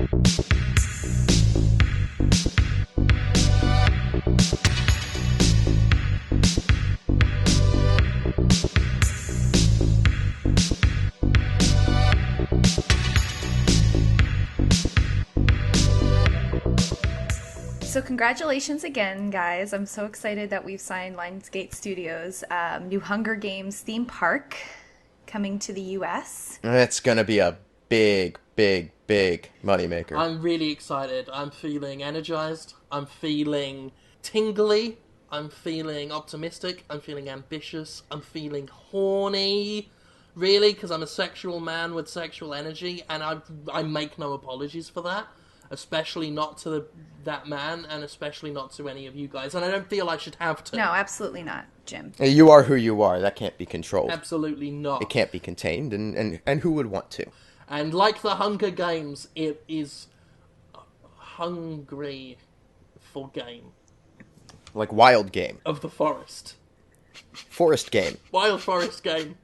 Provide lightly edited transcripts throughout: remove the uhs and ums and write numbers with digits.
So congratulations again, guys. I'm so excited that we've signed Lionsgate Studios' new Hunger Games theme park coming to the US. It's gonna be a big, big, big moneymaker. I'm really excited. I'm feeling energized. I'm feeling tingly. I'm feeling optimistic. I'm feeling ambitious. I'm feeling horny. Really, because I'm a sexual man with sexual energy, and I make no apologies for that. Especially not to that man, and especially not to any of you guys. And I don't feel I should have to. No, absolutely not, Jim. You are who you are. That can't be controlled. Absolutely not. It can't be contained, and who would want to? And like the Hunger Games, it is hungry for game. Like wild game. Of the forest. Forest game. Wild forest game.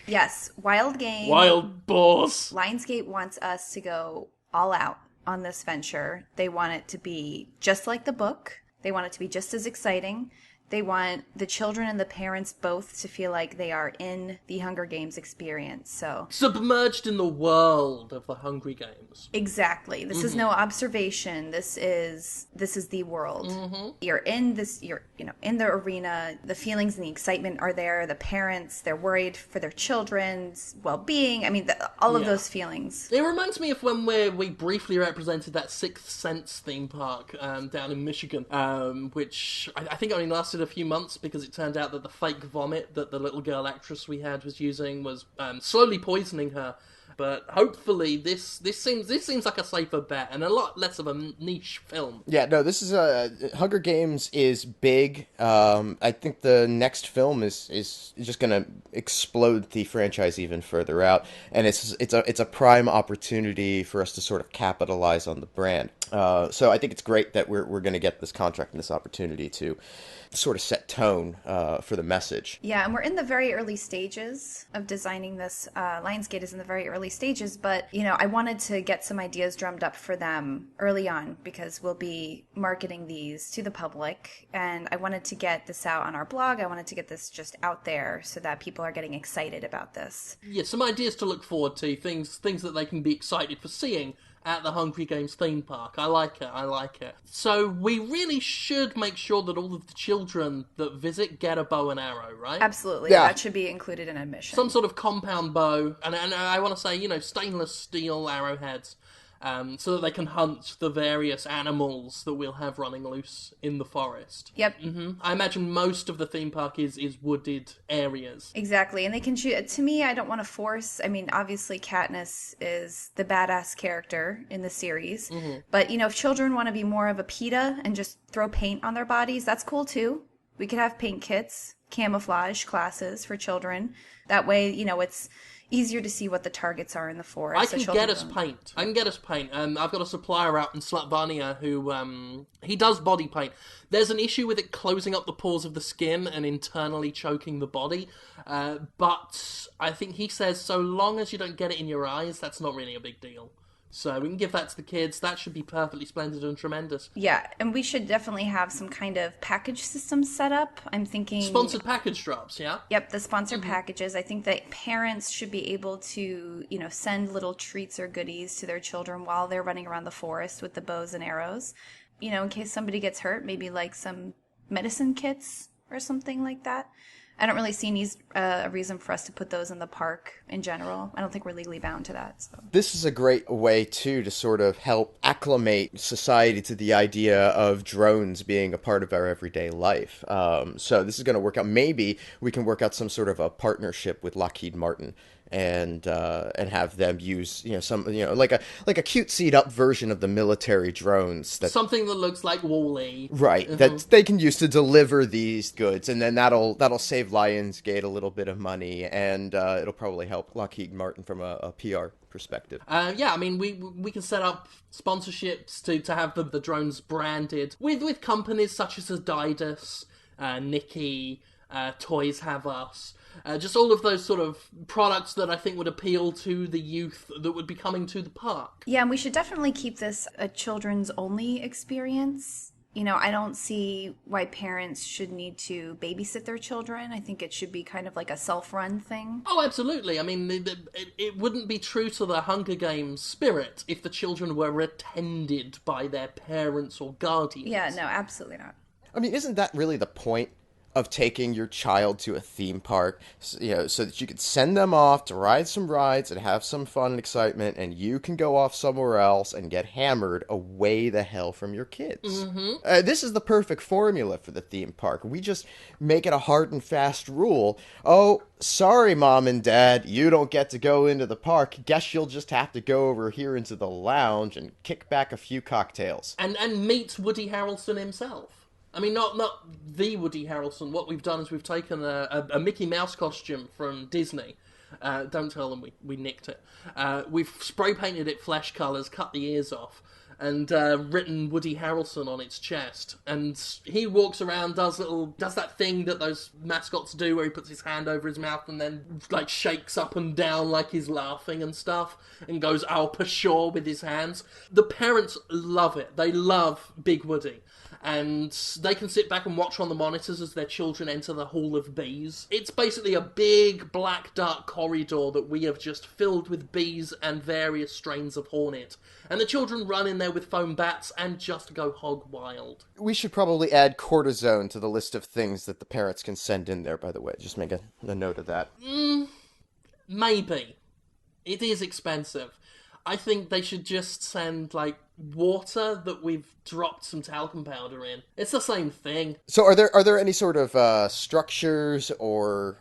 Yes, wild game. Wild boars. Lionsgate wants us to go all out on this venture. They want it to be just like the book. They want it to be just as exciting. They want the children and the parents both to feel like they are in the Hunger Games experience. So submerged in the world of the Hunger Games. Exactly. This is no observation. This is the world. Mm-hmm. You're in this. You're in the arena. The feelings and the excitement are there. The parents, they're worried for their children's well-being. I mean, all of those feelings. It reminds me of when we briefly represented that Sixth Sense theme park down in Michigan, which I think only lasted a few months because it turned out that the fake vomit that the little girl actress we had was using was slowly poisoning her. But hopefully this seems like a safer bet and a lot less of a niche film. Yeah, no, this is Hunger Games is big. I think the next film is just gonna explode the franchise even further out, and it's a prime opportunity for us to sort of capitalize on the brand. So I think it's great that we're gonna get this contract and this opportunity to sort of set tone for the message. Yeah, and we're in the very early stages of designing this. Lionsgate is in the very early stages, but I wanted to get some ideas drummed up for them early on because we'll be marketing these to the public, and I wanted to get this out on our blog. I wanted to get this just out there so that people are getting excited about this. Yeah, some ideas to look forward to, things that they can be excited for seeing at the Hunger Games theme park. I like it. So we really should make sure that all of the children that visit get a bow and arrow, right? Absolutely. Yeah. That should be included in admission. Some sort of compound bow, and I want to say, stainless steel arrowheads, so that they can hunt the various animals that we'll have running loose in the forest. Yep. Mm-hmm. I imagine most of the theme park is wooded areas. Exactly, and they can choose. To me, I don't want to force. I mean, obviously, Katniss is the badass character in the series, but if children want to be more of a PETA and just throw paint on their bodies, that's cool too. We could have paint kits, camouflage classes for children. That way, it's easier to see what the targets are in the forest. I can get us paint. I've got a supplier out in Slatvania who he does body paint. There's an issue with it closing up the pores of the skin and internally choking the body, but I think he says so long as you don't get it in your eyes, that's not really a big deal. So we can give that to the kids. That should be perfectly splendid and tremendous. Yeah, and we should definitely have some kind of package system set up. I'm thinking sponsored package drops, yeah? Yep, the sponsored packages. I think that parents should be able to, send little treats or goodies to their children while they're running around the forest with the bows and arrows. In case somebody gets hurt, maybe like some medicine kits or something like that. I don't really see a reason for us to put those in the park in general. I don't think we're legally bound to that. So. This is a great way, too, to sort of help acclimate society to the idea of drones being a part of our everyday life. So this is going to work out. Maybe we can work out some sort of a partnership with Lockheed Martin and have them use some like a cutesied up version of the military drones something that looks like Wall-E, right? That they can use to deliver these goods, and then that'll save Lionsgate a little bit of money, and it'll probably help Lockheed Martin from a PR perspective. Yeah, I mean we can set up sponsorships to have the drones branded with companies such as Adidas, Nike, Toys Have Us. Just all of those sort of products that I think would appeal to the youth that would be coming to the park. Yeah, and we should definitely keep this a children's only experience. I don't see why parents should need to babysit their children. I think it should be kind of like a self-run thing. Oh, absolutely. I mean, it wouldn't be true to the Hunger Games spirit if the children were attended by their parents or guardians. Yeah, no, absolutely not. I mean, isn't that really the point of taking your child to a theme park, so that you could send them off to ride some rides and have some fun and excitement, and you can go off somewhere else and get hammered away the hell from your kids. Mm-hmm. This is the perfect formula for the theme park. We just make it a hard and fast rule. Oh, sorry, Mom and Dad, you don't get to go into the park. Guess you'll just have to go over here into the lounge and kick back a few cocktails. And meet Woody Harrelson himself. I mean, not the Woody Harrelson. What we've done is we've taken a Mickey Mouse costume from Disney. Don't tell them we nicked it. We've spray painted it flesh colours, cut the ears off, and written Woody Harrelson on its chest. And he walks around, does that thing that those mascots do, where he puts his hand over his mouth and then like shakes up and down like he's laughing and stuff, and goes "oh pshaw" with his hands. The parents love it. They love Big Woody. And they can sit back and watch on the monitors as their children enter the Hall of Bees. It's basically a big, black, dark corridor that we have just filled with bees and various strains of hornet. And the children run in there with foam bats and just go hog wild. We should probably add cortisone to the list of things that the parents can send in there, by the way. Just make a note of that. Maybe. It is expensive. I think they should just send, like, water that we've dropped some talcum powder in. It's the same thing. So are there any sort of structures or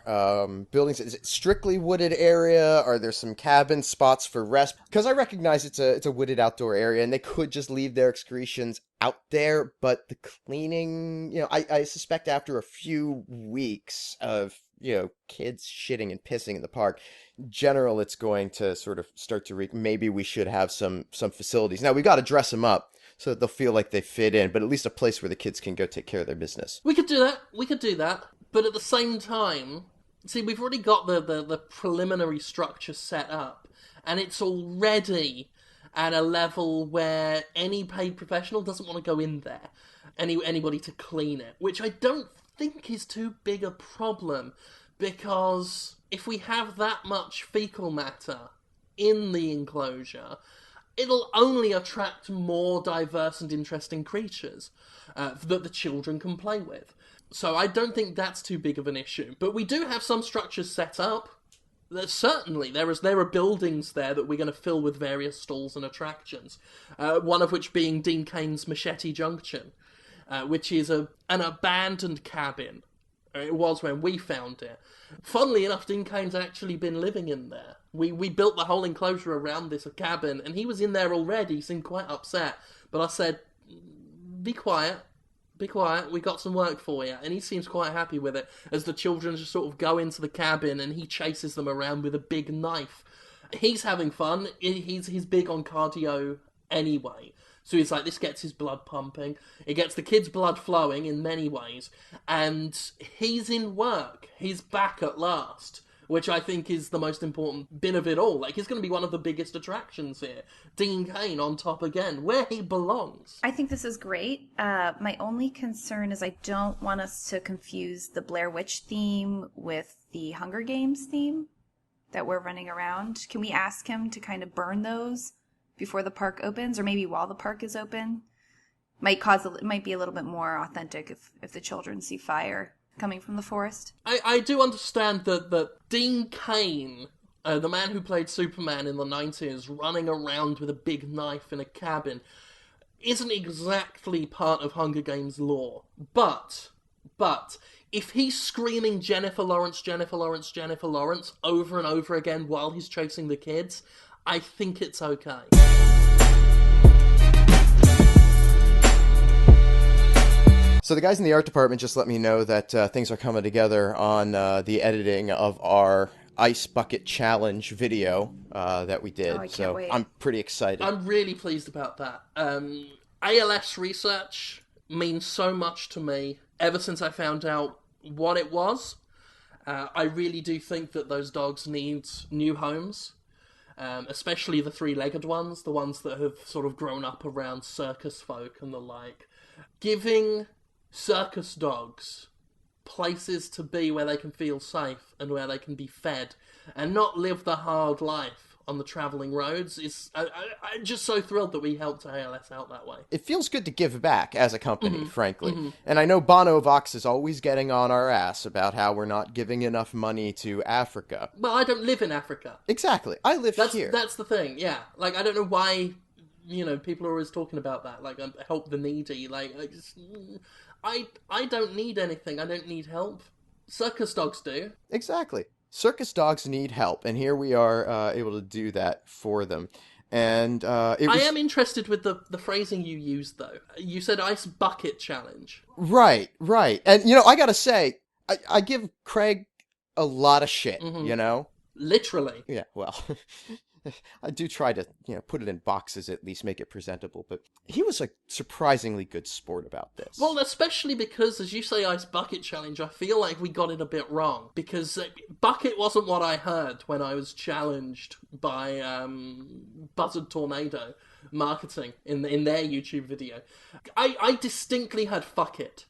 buildings? Is it strictly wooded area? Are there some cabin spots for rest? Because I recognize it's a wooded outdoor area, and they could just leave their excretions out there, but the cleaning, I suspect after a few weeks of kids shitting and pissing in the park, in general, it's going to sort of start to reek. Maybe we should have some facilities. Now, we've got to dress them up so that they'll feel like they fit in, but at least a place where the kids can go take care of their business. We could do that. But at the same time, see, we've already got the preliminary structure set up, and it's already at a level where any paid professional doesn't want to go in there. Anybody to clean it, which I don't think is too big a problem, because if we have that much fecal matter in the enclosure, it'll only attract more diverse and interesting creatures that the children can play with. So I don't think that's too big of an issue. But we do have some structures set up. Certainly, there are buildings there that we're going to fill with various stalls and attractions. One of which being Dean Cain's Machete Junction, which is an abandoned cabin. It was when we found it. Funnily enough, Dean Cain's actually been living in there. We built the whole enclosure around this cabin, and he was in there already. He seemed quite upset. But I said, be quiet, we got some work for you. And he seems quite happy with it, as the children just sort of go into the cabin, and he chases them around with a big knife. He's having fun. He's big on cardio anyway. So he's like, this gets his blood pumping. It gets the kids' blood flowing in many ways. And he's in work. He's back at last, which I think is the most important bit of it all. Like, he's going to be one of the biggest attractions here. Dean Cain on top again, where he belongs. I think this is great. My only concern is I don't want us to confuse the Blair Witch theme with the Hunger Games theme that we're running around. Can we ask him to kind of burn those before the park opens, or maybe while the park is open? It might be a little bit more authentic if the children see fire coming from the forest. I do understand that Dean Cain, the man who played Superman in the 90s, running around with a big knife in a cabin, isn't exactly part of Hunger Games lore. But if he's screaming Jennifer Lawrence, Jennifer Lawrence, Jennifer Lawrence over and over again while he's chasing the kids, I think it's okay. So the guys in the art department just let me know that things are coming together on the editing of our Ice Bucket Challenge video that we did. Oh, I can't wait. I'm pretty excited. I'm really pleased about that. ALS research means so much to me ever since I found out what it was. I really do think that those dogs need new homes. Especially the three-legged ones, the ones that have sort of grown up around circus folk and the like. Giving circus dogs places to be where they can feel safe and where they can be fed and not live the hard life on the travelling roads is... I'm just so thrilled that we helped ALS out that way. It feels good to give back as a company, frankly. And I know Bono Vox is always getting on our ass about how we're not giving enough money to Africa. But I don't live in Africa. Exactly. I live here. That's the thing, yeah. Like, I don't know why, people are always talking about that. Like, help the needy. Like, I don't need anything. I don't need help. Circus dogs do. Exactly. Circus dogs need help, and here we are able to do that for them. And I am interested with the phrasing you used, though. You said ice bucket challenge. Right. And, I gotta say, I give Craig a lot of shit, Literally. Yeah, well, I do try to, put it in boxes, at least make it presentable, but he was a surprisingly good sport about this. Well, especially because, as you say, Ice Bucket Challenge, I feel like we got it a bit wrong, because bucket wasn't what I heard when I was challenged by Buzzard Tornado Marketing in their YouTube video. I distinctly had fuck it.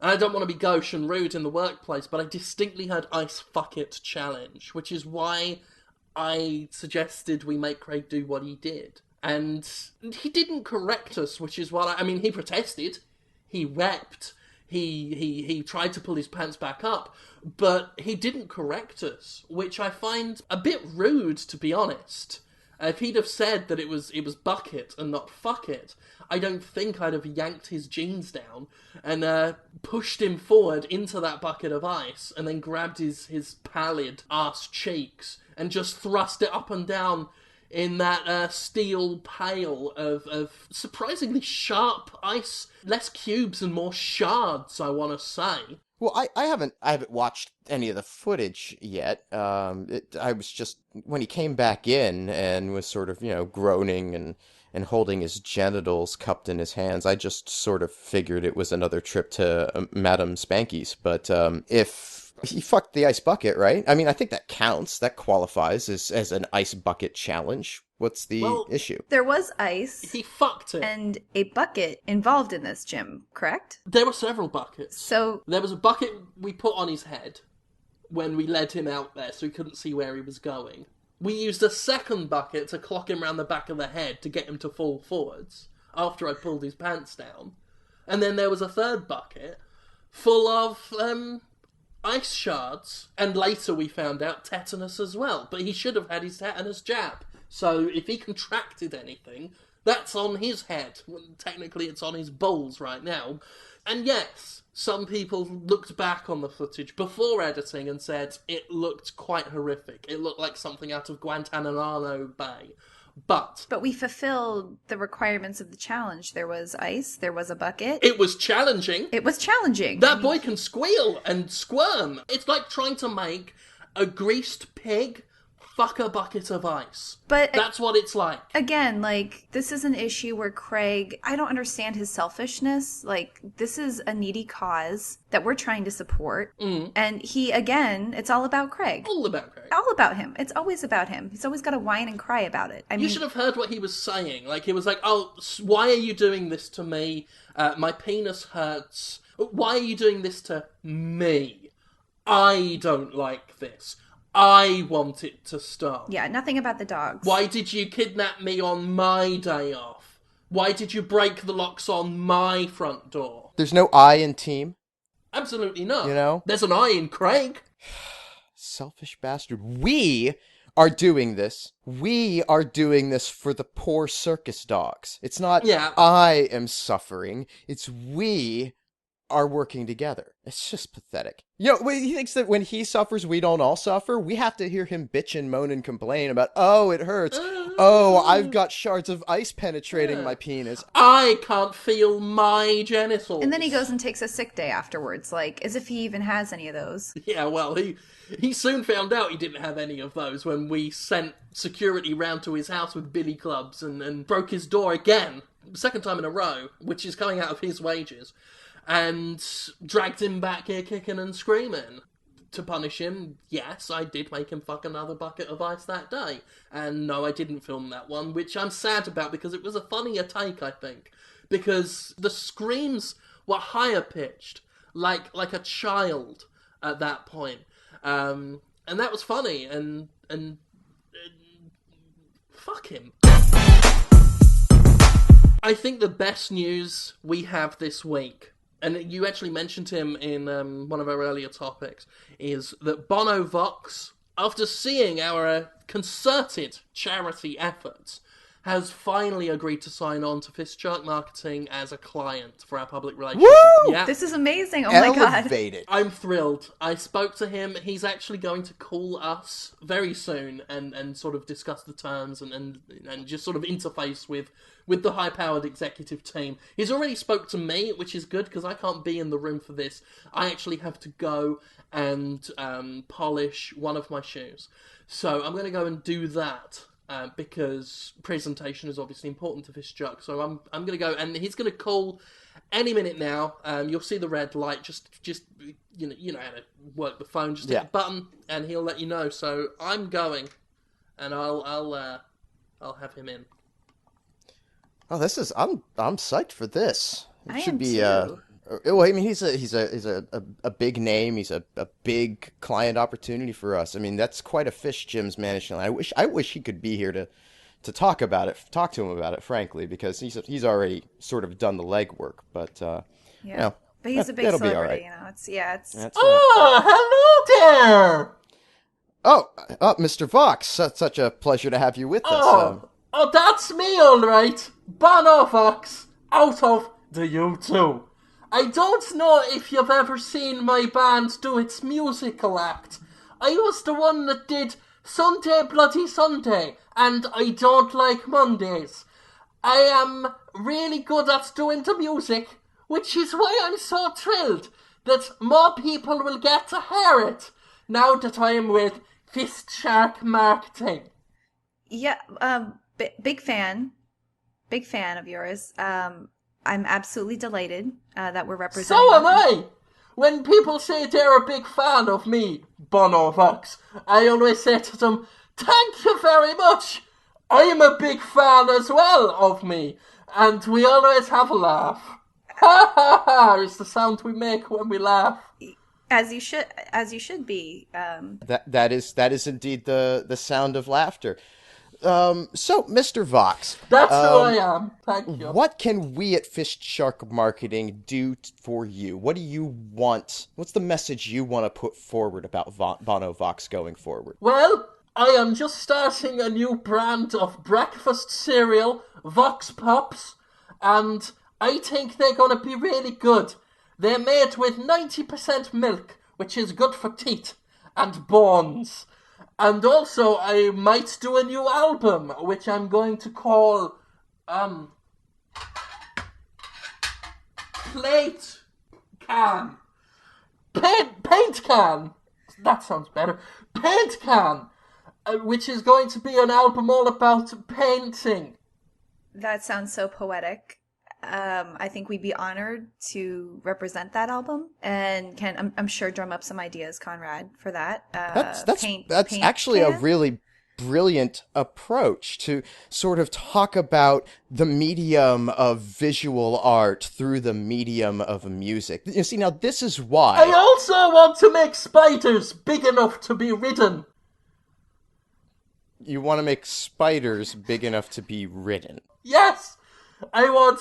And I don't want to be gauche and rude in the workplace, but I distinctly had Ice Fuck It Challenge, which is why I suggested we make Craig do what he did. And he didn't correct us, which is what he protested. He wept. He tried to pull his pants back up, but he didn't correct us, which I find a bit rude, to be honest. If he'd have said that it was bucket and not fuck it, I don't think I'd have yanked his jeans down and pushed him forward into that bucket of ice and then grabbed his pallid arse cheeks and just thrust it up and down in that steel pail of surprisingly sharp ice. Less cubes and more shards, I want to say. Well, I haven't watched any of the footage yet. I was just, when he came back in and was sort of, groaning and holding his genitals cupped in his hands, I just sort of figured it was another trip to Madame Spanky's. But if he fucked the ice bucket, right? I think that counts. That qualifies as an ice bucket challenge. What's the issue? There was ice. He fucked it. And a bucket involved in this, Jim, correct? There were several buckets. So there was a bucket we put on his head when we led him out there so he couldn't see where he was going. We used a second bucket to clock him round the back of the head to get him to fall forwards after I pulled his pants down. And then there was a third bucket full of ice shards. And later we found out tetanus as well. But he should have had his tetanus jab. So if he contracted anything, that's on his head. Well, technically it's on his balls right now. And yes, some people looked back on the footage before editing and said it looked quite horrific. It looked like something out of Guantanamo Bay. But we fulfilled the requirements of the challenge. There was ice, there was a bucket. It was challenging. That boy can squeal and squirm. It's like trying to make a greased pig fuck a bucket of ice. But that's what it's like. Again, this is an issue where Craig, I don't understand his selfishness. This is a needy cause that we're trying to support. And he, again, it's all about Craig. All about Craig. All about him. It's always about him. He's always got to whine and cry about it. You should have heard what he was saying. He was like, oh, why are you doing this to me? My penis hurts. Why are you doing this to me? I don't like this. I want it to stop. Yeah, nothing about the dogs. Why did you kidnap me on my day off? Why did you break the locks on my front door? There's no I in team? Absolutely not. There's an I in Craig. Selfish bastard. We are doing this. We are doing this for the poor circus dogs. It's not I am suffering. It's we are working together. It's just pathetic. He thinks that when he suffers, we don't all suffer. We have to hear him bitch and moan and complain about, oh, it hurts. Oh, I've got shards of ice penetrating my penis. I can't feel my genitals. And then he goes and takes a sick day afterwards, as if he even has any of those. Yeah, well, he soon found out he didn't have any of those when we sent security round to his house with billy clubs and broke his door again. Second time in a row, which is coming out of his wages. And dragged him back here kicking and screaming. to punish him, yes, I did make him fuck another bucket of ice that day. And no, I didn't film that one, which I'm sad about because it was a funnier take, I think. Because the screams were higher pitched, like a child at that point. And that was funny, and fuck him. I think the best news we have this week, and you actually mentioned him in one of our earlier topics, is that Bono Vox, after seeing our concerted charity efforts, has finally agreed to sign on to FistShark Marketing as a client for our public relations. Woo! Yeah. This is amazing. Oh my god. Elevated. I'm thrilled. I spoke to him. He's actually going to call us very soon and sort of discuss the terms and just sort of interface with the high-powered executive team. He's already spoke to me, which is good because I can't be in the room for this. I actually have to go and polish one of my shoes. So I'm going to go and do that. Because presentation is obviously important to FistShark, so I'm going to go, and he's going to call any minute now. You'll see the red light. Just you know how to work the phone. Just hit the button, and he'll let you know. So I'm going, and I'll have him in. Oh, I'm psyched for this. It I should am be too. well, I mean, he's a big name. He's a big client opportunity for us. I mean, that's quite a fish Jim's managing. I wish he could be here to talk to him about it, frankly, because he's already sort of done the legwork. But Yeah. you know, But he's a big that'll be celebrity, all right. you know. It's That's right. Oh, hello there. Oh, Mr. Vox, such a pleasure to have you with us. Oh, that's me, all right. Bono Vox, out of the U2. I don't know if you've ever seen my band do its musical act. I was the one that did Sunday Bloody Sunday, and I Don't Like Mondays. I am really good at doing the music, which is why I'm so thrilled that more people will get to hear it now that I am with FistShark Marketing. yeah, big fan of yours. I'm absolutely delighted that we're representing. So am I! When people say they're a big fan of me, Bono Vox, I always say to them, thank you very much! I am a big fan as well of me, and we always have a laugh. Ha ha ha! It's the sound we make when we laugh. As you should be. That is indeed the sound of laughter. So, Mr. Vox, That's who I am. Thank you. what can we at FistShark Marketing do for you? What do you want? What's the message you want to put forward about Bono Vox going forward? Well, I am just starting a new brand of breakfast cereal, Vox Pops, and I think they're going to be really good. They're made with 90% milk, which is good for teeth and bones. And also, I might do a new album, which I'm going to call, Plate Can. Paint Can. That sounds better. Paint Can, which is going to be an album all about painting. That sounds so poetic. I think we'd be honored to represent that album, and I'm sure drum up some ideas, Conrad, for that. That's paint actually can? a really brilliant approach to sort of talk about the medium of visual art through the medium of music. You see, now this is why I also want to make spiders big enough to be ridden. you want to make spiders big enough to be ridden. Yes, I want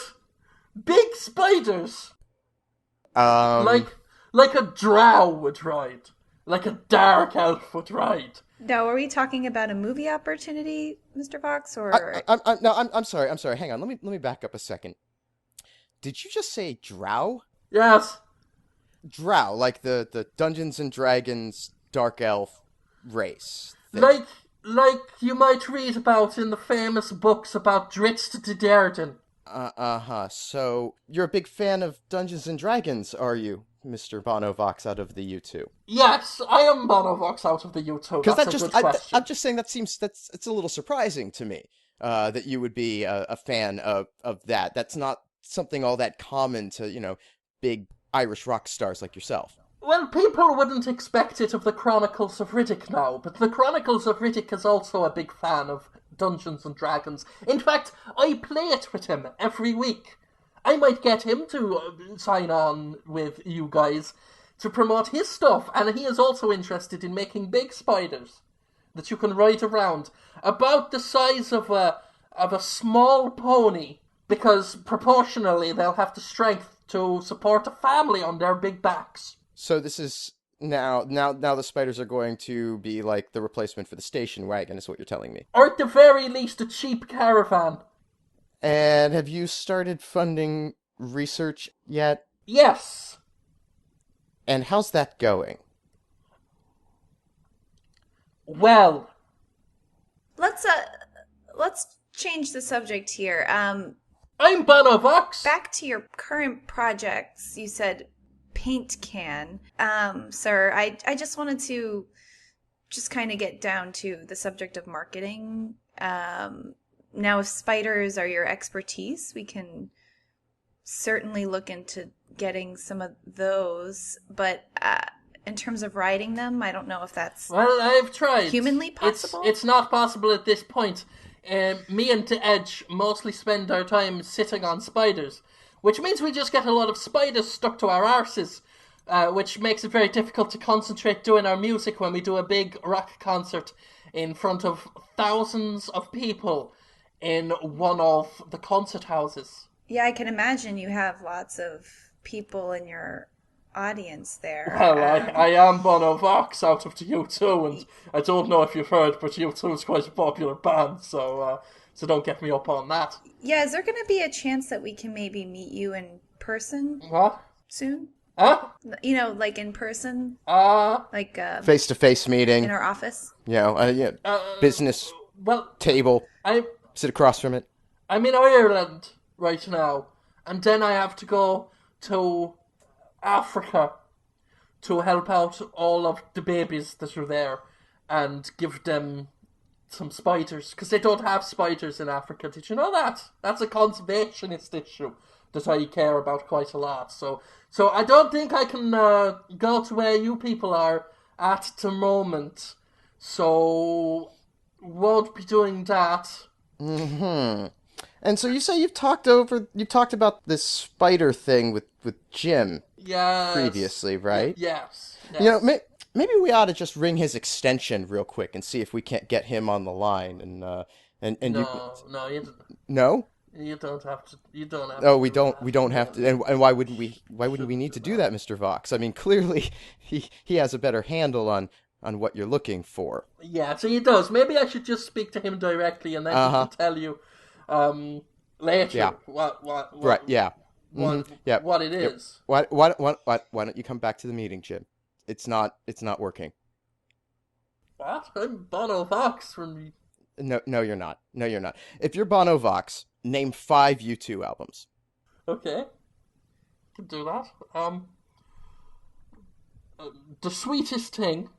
big spiders. Like a drow would ride. Like a dark elf would ride. Now, are we talking about a movie opportunity, Mr. Vox, or I'm sorry. Hang on. Let me back up a second. Did you just say drow? Yes. Drow, like the Dungeons and Dragons dark elf race. Like you might read about in the famous books about Dritz de Derden. So you're a big fan of Dungeons and Dragons, are you, Mr. Bono Vox out of the U2? Yes, I am Bono Vox out of the U2. That's a good question. I'm just saying it's a little surprising to me that you would be a fan of that. That's not something all that common to big Irish rock stars like yourself. Well, people wouldn't expect it of the Chronicles of Riddick now, but the Chronicles of Riddick is also a big fan of Dungeons and Dragons. In fact, I play it with him every week. I might get him to sign on with you guys to promote his stuff, and he is also interested in making big spiders that you can ride around, about the size of a small pony, because proportionally they'll have the strength to support a family on their big backs. So this is now the spiders are going to be like the replacement for the station wagon, is what you're telling me. Or at the very least, a cheap caravan. And have you started funding research yet? Yes. And how's that going? Well, Let's change the subject here. I'm Bono Vox. Back to your current projects. You said paint can. Sir, I just wanted to just kind of get down to the subject of marketing. Now, if spiders are your expertise, we can certainly look into getting some of those. But in terms of riding them, I don't know if that's Well, I've tried. humanly possible. It's not possible at this point. Me and Edge mostly spend our time sitting on spiders, which means we just get a lot of spiders stuck to our arses, which makes it very difficult to concentrate doing our music when we do a big rock concert in front of thousands of people in one of the concert houses. Yeah, I can imagine you have lots of people in your audience there. Well, I am Bono Vox out of the U2, and I don't know if you've heard, but U2 is quite a popular band, so don't get me up on that. Yeah, is there going to be a chance that we can maybe meet you in person What? soon? Huh? You know, like in person? Like Face-to-face meeting. in our office? Business Well, table. Sit across from it. I'm in Ireland right now, and then I have to go to Africa to help out all of the babies that are there and give them some spiders, because they don't have spiders in Africa. Did you know that? That's a conservationist issue that I care about quite a lot. So I don't think I can go to where you people are at the moment. So won't be doing that. Mm-hmm. And so you say you've talked about this spider thing with Jim previously, right? Yes. You know, maybe we ought to just ring his extension real quick and see if we can't get him on the line. No, you don't. No? You don't have to. You don't have. Oh, we don't have to. And why wouldn't we? Why wouldn't we need to do that, Mr. Vox? I mean, clearly he has a better handle on what you're looking for. Yeah, so he does. Maybe I should just speak to him directly, and then he can tell you later. Yeah. What Right. Yeah. What it is. Why don't you come back to the meeting, Jim? It's not working. What? I'm Bono Vox from. No, you're not. No, you're not. If you're Bono Vox, name 5 U2 albums. Okay. Can do that. The Sweetest Thing.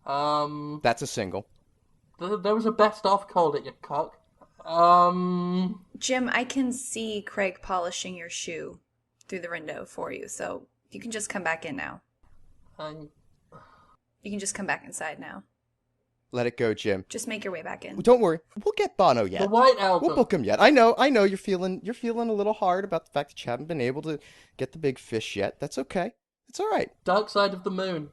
That's a single. There was a best of called it, you cock. Jim, I can see Craig polishing your shoe through the window for you, so you can just come back in now. You can just come back inside now. Let it go, Jim. Just make your way back in. Don't worry. We'll get Bono yet. The White Album. We'll book him yet. I know you're feeling a little hard about the fact that you haven't been able to get the big fish yet. That's okay. It's all right. Dark Side of the Moon.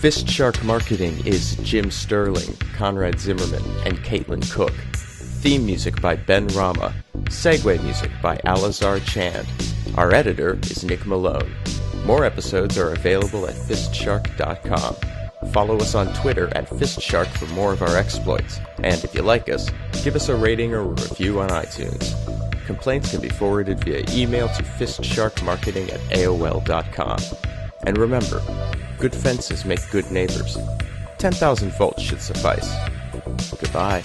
FistShark Marketing is Jim Sterling, Conrad Zimmerman, and Caitlin Cook. Theme music by Ben Rama. Segue music by Alazar Chand. Our editor is Nick Malone. More episodes are available at FistShark.com. Follow us on Twitter at FistShark for more of our exploits. And if you like us, give us a rating or a review on iTunes. Complaints can be forwarded via email to fistsharkmarketing@aol.com. And remember, good fences make good neighbors. 10,000 volts should suffice. Goodbye.